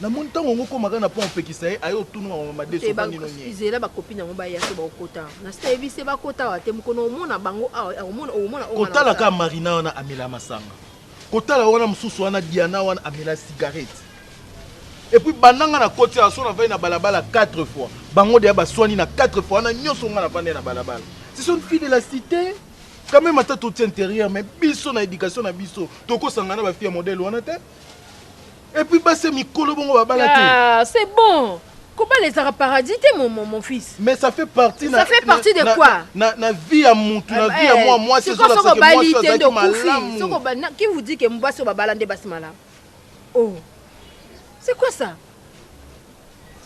Na moni tango ngoko magana po péquissier ayo tunu ma deso bani no nye. Izela ba copine ngo ba ya so ba kota. Na sta ebi se ba kota wa te mukono mona bango omona kota la ka marina wana amela masanga. Kota la wana mususu wana Diana wana amela cigarette. Et puis bandanga na côté à son na balabala 4 fois. Bango de ba soani na 4 fois na nyoso nga na pande na balabala. Ce sont une fille de la cité. quand même ata toti intérieur mais biso na éducation na biso tokosangana bafille ya modèle wana te et puis base mikolo bongo babala te. Ah, c'est bon. Comment les arabes paradis, mon fils? Mais ça fait partie. Ça fait partie de quoi? Na vie à mon, na vie à moi, c'est ça. Qui vous dit que Mbasso va balander Bassimala? Oh, c'est quoi ça?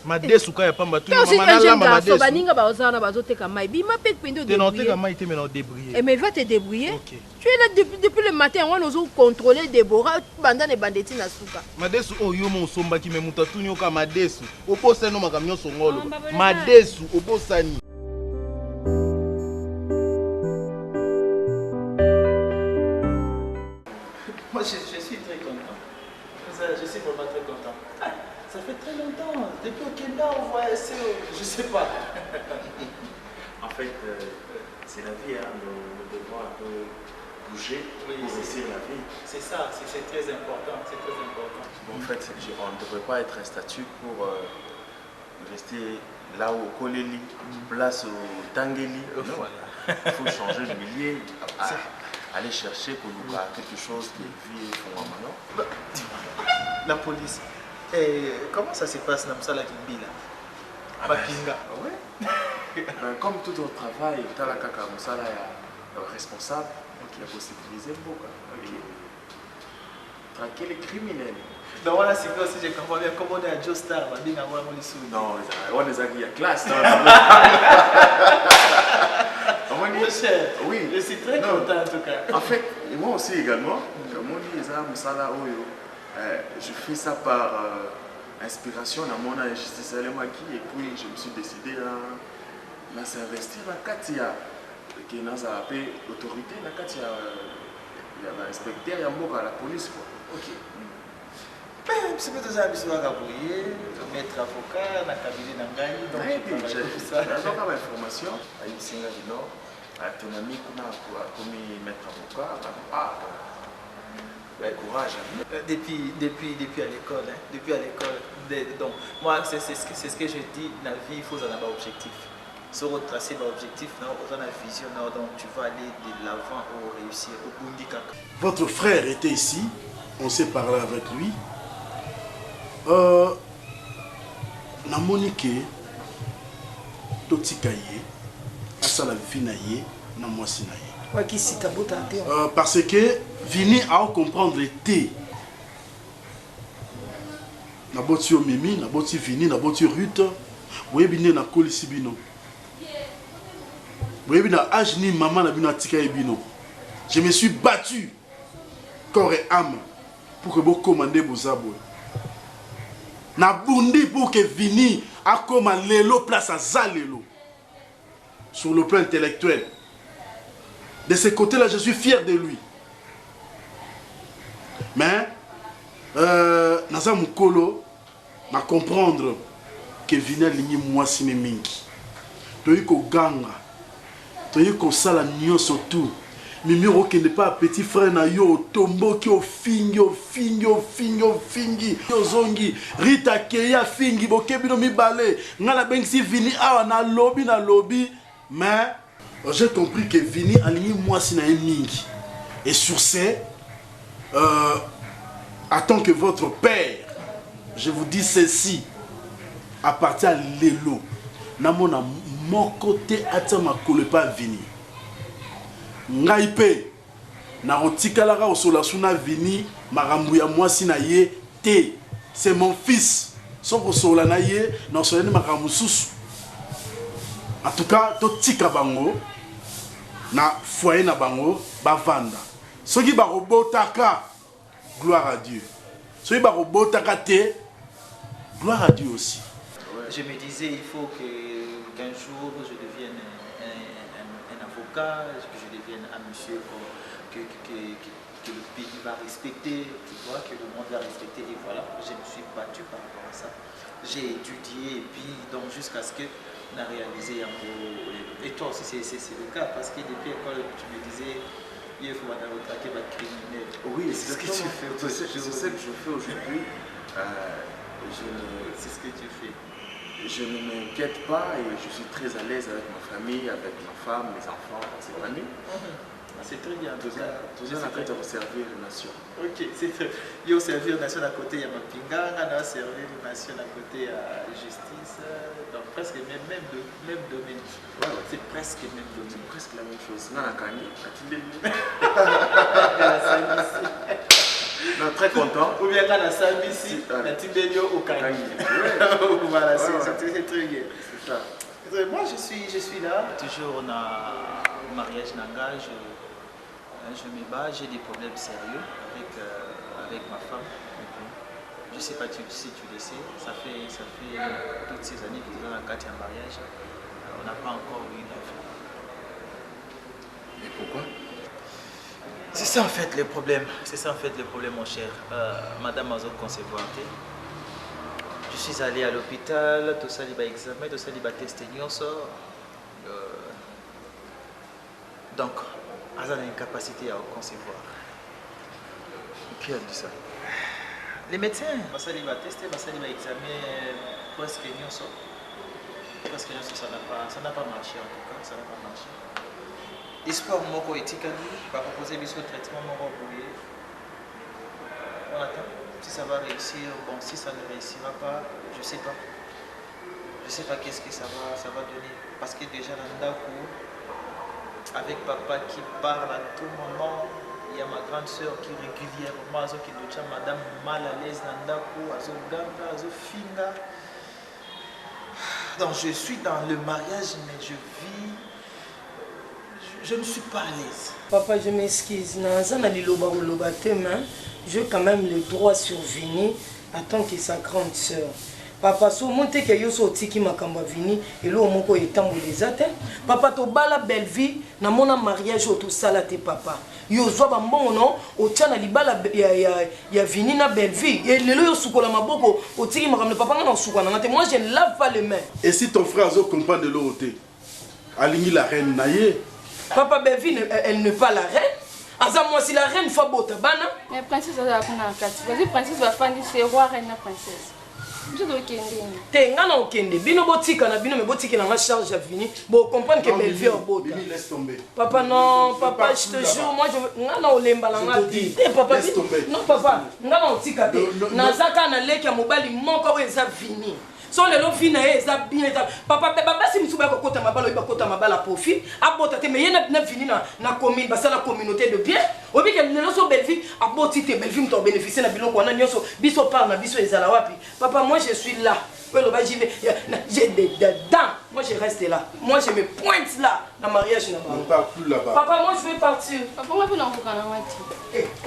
Madesu kaya pamba tu maman la madesu. Baninga ba ozana ba zoteka mai. Bima pek pendo de. Tu n'entends mai te maintenant débrouiller. Mais va te débrouiller. Okay. Tu es là depuis le matin, on nous contrôler Déborah banda ne bandeti na suka. Madesu oyo mo somba ki me mutatu nyoka madesu. Oposa no makamyo songolo. Madesu oposani. Moi je suis très content. Je suis vraiment très content. Ça fait très longtemps. Depuis au Kenya, on voit ça. Je sais pas. En fait, c'est la vie. Hein. Nous devons un peu bouger pour réussir la vie. C'est ça. C'est très important. C'est très important. En fait, on ne devrait pas être un statut pour rester là où au Koleli, place au Tangeli. Il faut changer de milieu. Aller chercher pour nous quelque chose qui vit pour moi maintenant. La police. Et comment ça se passe dans la Kimbila? Comme tout autre travail, tu as la kaka musala responsable qui a sécuriser beaucoup. Traquer les criminels. Donc voilà, c'est que aussi j'ai compris comment on est à Joe Star, non, on est à classe. Oui, je suis très content en tout cas. En fait, moi aussi également, comme on dit, je fais ça par inspiration dans mon justice et puis je me suis décidé à s'investir dans Katia, qui est dans l'autorité, dans Katia, il y a l'inspecteur, il y a la police. Ok. C'est peut-être ça, je vais mettre avocat, dans le cabinet d'Angaï, donc j'ai encore l'information, à Isinga du Nord, à ton ami qu'on a commis mettre avocat, courage. Depuis à l'école, hein? Depuis à l'école. Donc, moi, c'est ce que je dis, dans la vie, il faut avoir un objectif. Se retracer l'objectif, on a une vision, donc tu vas aller de l'avant pour réussir. Votre frère était ici, on s'est parlé avec lui. Na Monique, Totika ye, asala vina ye, na mwasi na ye. Parce que Vini a comprendre thé. Na boti yo Mimi, na boti Vini, na boti Ruth, boye bine na kolisi bino. Boye bina ajni maman na bino atika ye bino. Je me suis battu corps et âme pour que vous commandiez vos abos. Na bundi pour que Vini a commandé lelo place à Zalelo. Sur le plan intellectuel. De ce côté-là, je suis fier de lui. Mais, naza mukolo, na comprendre que Vini a ligné moi si me mingi. Toyi ko ganga, toyi ko sala nyo surtout. Mimiro qui n'est pas petit frère na yo tombo ki o fingi yo zongi Rita Keya fingi bokebi no mibale ngala bengsi Vini awa na lobby mais j'ai compris que Vini aligné moi si na mingi et sur ce attends que votre père je vous dis ceci à partir de lelo na mona mon côté atama kole pas Vini ngai pe na rotikalaka osola suna Vini makambo ya mwasi na ye te c'est mon fils soko sola na ye na osola ni makambo susu en tout cas to tika bango na foyer na bango bavanda soki ba robotaka gloire à Dieu soki ba robotaka te gloire à Dieu aussi. Je me disais il faut qu'un jour je devienne un avocat, que je devienne un monsieur que le pays va respecter, tu vois, que le monde va respecter. Et voilà, je me suis battu par rapport à ça. J'ai étudié et puis donc jusqu'à ce que on a réalisé un peu. Et toi aussi c'est le cas parce que depuis l'école tu me disais il faut aller retraquer ma criminel. Oui, c'est ce que tu fais. C'est ce que je fais aujourd'hui. C'est ce que tu fais. Je ne m'inquiète pas et je suis très à l'aise avec ma famille, avec ma femme, mes enfants, c'est famille. C'est très bien. Tout ça, en fait, servir la nation. Ok, c'est très bien. Il y a servir la nation à côté, il y a Mapinganga, il y a servir la nation à côté à justice. Donc presque même domaine. Ouais. C'est presque le même domaine. C'est presque la même chose. Non, non, très content. Ou bien quand on a Sambisi, la Tibelio au Kangi. Voilà, c'est très bien. C'est ça. Moi, je suis là. Toujours on a mariage nanga, je me bats, j'ai des problèmes sérieux avec ma femme. Je ne sais pas si tu le sais, ça fait toutes ces années que nous sommes dans le cadre d'un mariage, on n'a pas encore eu d'enfant. Et pourquoi? C'est ça en fait le problème, mon cher. Madame Azo concevoir. Je suis allé à l'hôpital, tout ça, il y a examen, tout ça, il y a test. Donc, elle a une capacité à concevoir. Qui a dit ça? Les médecins, ça, il va tester, ça, il va examiner presque ça. Presque ça n'a pas marché en tout cas, ça n'a pas marché. Espoir moko etikali, va proposer le traitement moko bouillé. On attend. Si ça va réussir, bon, si ça ne réussira pas, je ne sais pas. Je ne sais pas qu'est-ce que ça va donner. Parce que déjà, avec papa qui parle à tout moment, il y a ma grande soeur qui régulièrement, qui dit madame mal à l'aise, finga. Donc je suis dans le mariage, mais je ne suis pas à l'aise. Papa, je m'excuse. J'ai quand même le droit sur Vini en tant que sa grande soeur. Papa, si vous que yo so tiki makamba Vini et là moko etamboleza te. Papa to bala belle vie na mona mariage tout ça là te papa. Yo zo ba mbono o tia na libala ya Vini na belle vie. Et lelo yo sukola maboko o tiki makamba papa ngana sukola na te. Moi je ne lave pas les mains. Et si ton frère zo comprend de l'autre, alingi la reine naie. Papa belle vie elle n'est pas la reine. Aza moi si la reine fa bota bana. Mais princesse ça kuna kati. Vas-y princesse va fandi c'est roi reine na princesse. Te ngana okende bino botika na bino me botika na ma charge à Vini bon comprendre que belle vie bota. Vini laisse tomber. Papa non, papa je te jure moi je ngana olemba la ngati. Eh papa non papa ngana otika te. Nazaka na leki ya mobali moko eza Vini. So les gens viennent et ça bien papa si nous sommes côté ma balle côté ma balle à profit abota te mais y na vini na commune basa la communauté de bien obi que les gens belle vie aboti te belle vie m'to bénéficier na biloko na nyonso biso par na biso ezala wapi papa moi je suis là j'ai des dents moi je reste là moi je me pointe là dans mariage na on part plus là-bas papa moi je vais partir papa moi pour l'enfant na wati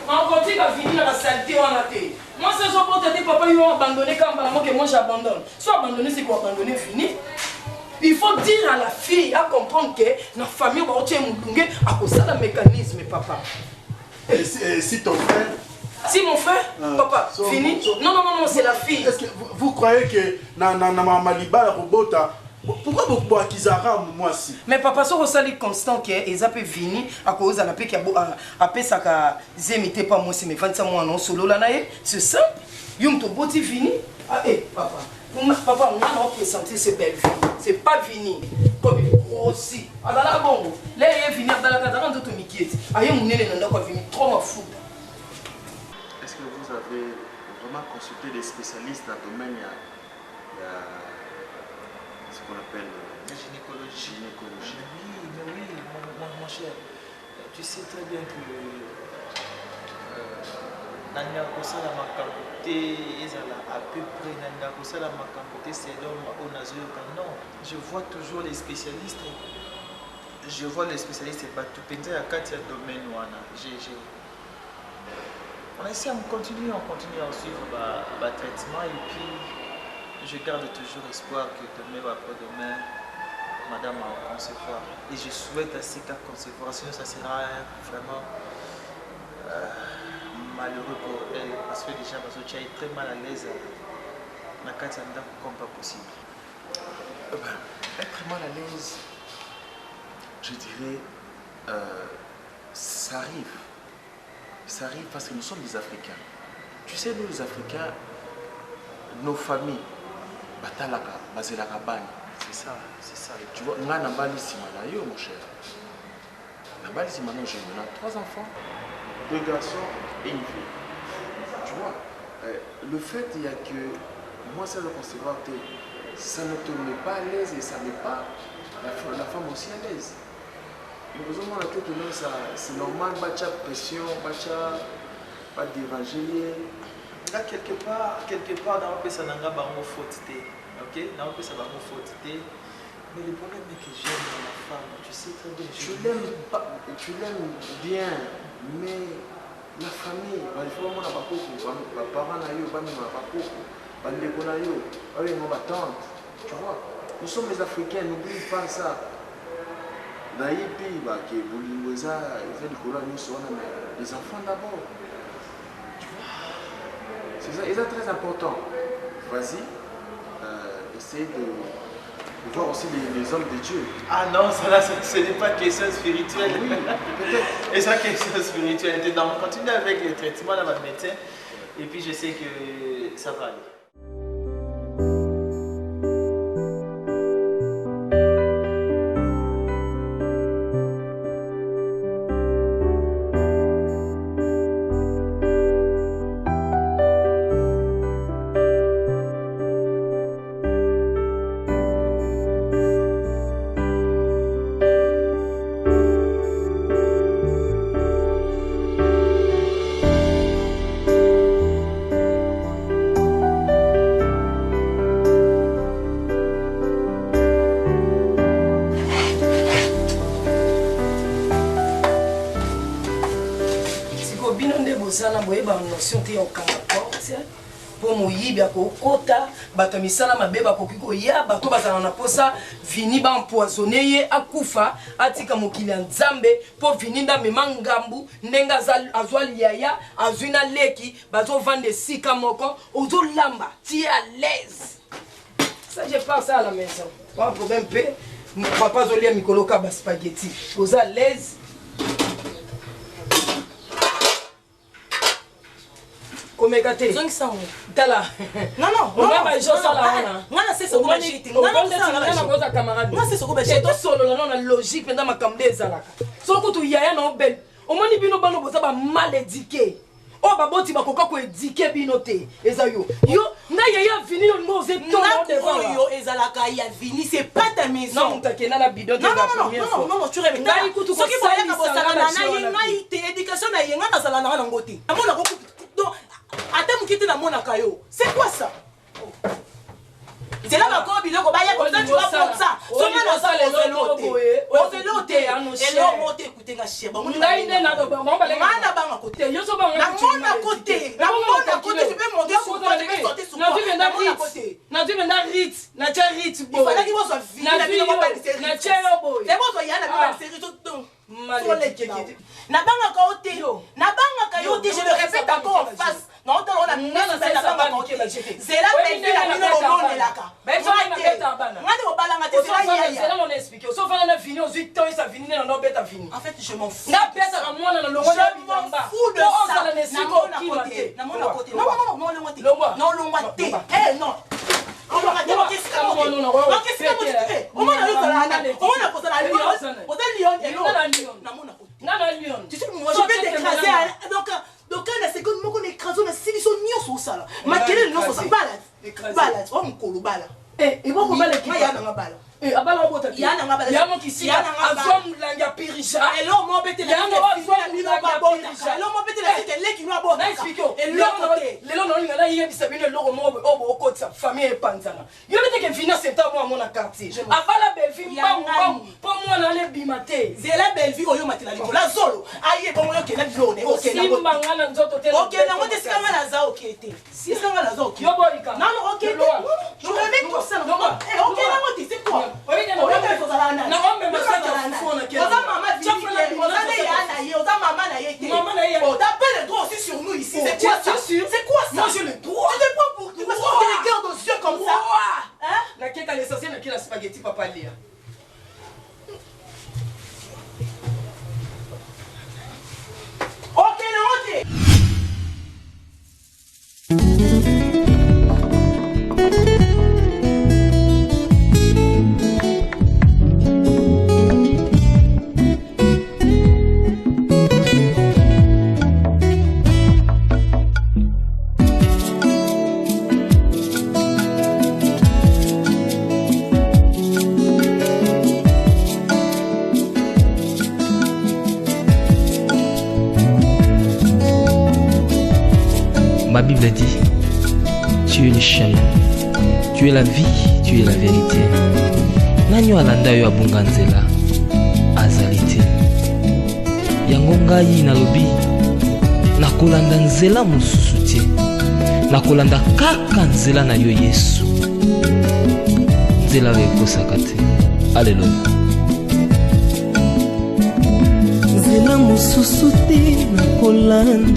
en côté ka vini na saleté on a te moi c'est so pour te dire papa ils ont abandonné quand moi que moi j'abandonne soit abandonner c'est quoi abandonner fini il faut dire à la fille à comprendre que la famille va tirer mundunge à cause ça le mécanisme papa et si ton frère si mon frère papa fini non c'est la fille est-ce que vous croyez que na maliba la robota pourquoi beaucoup akizara moi si mais papa so sali constant que ezape vini à cause na pe ki a pesaka zemite pas moi c'est mais 25 mois non solo là nae c'est simple yum to boti vini ah papa papa on a présenté ce belle vie c'est pas vini comme aussi adala bongo là il vini adala kadara ndoto mikieti aye munene nanda kwa vini trop ma fou. Est-ce que vous avez vraiment consulté des spécialistes dans le domaine ce qu'on appelle la gynécologie. Mais oui, mon cher, tu sais très bien que Nanya Kosala Makambote à peu près Nanya Kosala Makambote c'est l'homme au Nazoyoka. Non, je vois toujours les spécialistes. Je vois les spécialistes et Batupenza à 4 domaines. On essaie, on continue à suivre le traitement et puis je garde toujours espoir que demain ou après-demain, madame va concevoir. Et je souhaite assez qu'elle concevoir, sinon ça sera vraiment malheureux pour elle. Parce que déjà, tu es très mal à l'aise dans la Katanda comme pas possible. Être mal à l'aise, je dirais, ça arrive. Ça arrive parce que nous sommes des Africains. Tu sais, nous les Africains, nos familles, batalaka, bazelaka bani. C'est ça. Tu vois, on a un bani simalayo, mon cher. Là-bas, ici, maintenant, j'ai maintenant 3 enfants, 2 garçons et une fille. Tu vois, le fait, il y a que moi, c'est le concevoir, ça ne te met pas à l'aise et ça ne met pas la femme aussi à l'aise. Mais besoin de la tête, c'est normal, pas de pression, pas de déranger. Là, quelque part, dans le pays, ça n'a pas de faute. Ok? Dans le pays, ça n'a pas de faute. Mais le problème est que j'aime ma femme, tu sais très bien. Tu l'aimes bien, mais la famille, il faut vraiment la parents, ma tante, tu vois. Nous sommes les Africains, n'oublie pas ça. Les enfants d'abord. Tu vois. C'est ça très important. Vas-y, essaye de voir aussi les hommes de Dieu. Ah non, ça, ce n'est pas question spirituelle. Oui, peut-être. Et ça, question spirituelle. Continue avec les traitements dans votre médecin. Et puis je sais que ça va aller. notion te okanga porte po moyibi akokota bato ya misala mabe bakoki koya bato bazala na posa vini baempoisonne ye akufa atika mokili ya nzambe mpo vini nde amema ngambu ndenge azwa liaya azwi na leki bazovanda esika moko ozolamba tie à l'aise. Ça je pense ça à la maison. Pas problème pe papa zolia mikolo ka ba spaghetti oza à l'aise. Omegate. Zongi sango. Tala. Non non. On va pas jouer ça là. Ngana c'est soko ba shiti. Ngana c'est ngoza camarade. Non c'est soko ba shiti. To solo là na logique pendant makambe ezalaka. Soko tu yaya na obel. Omoni bino bano boza ba mal éduqué. Oh baboti bakoka ko éduqué bino te. Eza yo. Yo na yaya vini yo mo ze to na devant. Yo ezalaka ya vini c'est pas ta maison. Non mutake na la bidon de la première fois. Non tu rêves. Na ikutu ko sala na bosala na ngai te éducation na yenga na sala na ngoti. Amona ko donc attends qui na mona kayo. C'est quoi ça? C'est là encore biloko baya comme ça tu vas prendre ça. Soma na ça les loté. Ozeloté et leur monter écouter nga chien. Bon ngai ne na ba ba ba. Mana ba côté. Yo so ba na mona côté. Na mona côté tu peux monter sur toi et sortir sur toi. Na mona côté. Na tu venda rit. Na tia rit boy. Il fallait qu'il soit vite. Na biloko ba série. Na tia boy. C'est bon toi yana ba série tout donc. Na banga ka oté. Na banga ka yoté je le répète encore en face. Non, on a mis ça c'est la banga oté. C'est là belle la mino romone là ka. Ben ça na beta bana. Ngani obala ngate c'est là c'est là on explique. So fa na fini on 8 ans ça fini na no beta fini. En fait je m'en fous. Na beta na mwana na longo na bilamba. Fou de ça. Na mona côté. Na mona côté. Non non non non le ngote. Non le ngote. Eh non. On va dire qu'est-ce que on qu'est-ce que on va aller dans la on va poser la lion. Poser lion et non. Na mona côté. Na lion. Tu sais moi je vais t'écraser donc la seconde moko n'écraser na siliso nyonso sala. Makele non ça balade. Balade. On mkolo bala. Eh, il va ko bala ki ya na bala. Eh, abala bota. Ya na bala. Ya mo kisi. Azom langa pirisha. Et là mo bete la. Ya no azom langa pirisha. Et là mo bete la c'est leki no abota. Na explique. Et l'autre lelo no linga na yebisa bino loko mo obo okotsa famille epanzana. Yo bete ke finance eta mo na quartier. Abala Belvi mbam po mo na le bimate. Zela Belvi oyo matela liko la zolo. Aye bon yo ke na drone. OK na. Simba ngana nzoto te. OK na ngote sika ngana za OK te. Sika ngana za OK. Yo boika. Non non OK. Je remets tout ça. Eh OK na ngote c'est quoi? On t'appelle le droit aussi sur nous ici. C'est quoi ça? C'est quoi ça? Moi j'ai le droit. Tu te prends pour qui? Parce qu'on te regarde aux yeux comme ça. Hein? La keka l'essentiel na kila spaghetti papa lia. OK non OK. Bible dit, tu es le chemin, tu es la vie, tu es la vérité. Nani alanda yo abunga nzela azali te. Yango ngai nalobi nakolanda nzela mosusu te. Nakolanda kaka nzela na yo Yesu. Nzela oyo ekosaka te. Alleluya. Nzela mosusu te nakolanda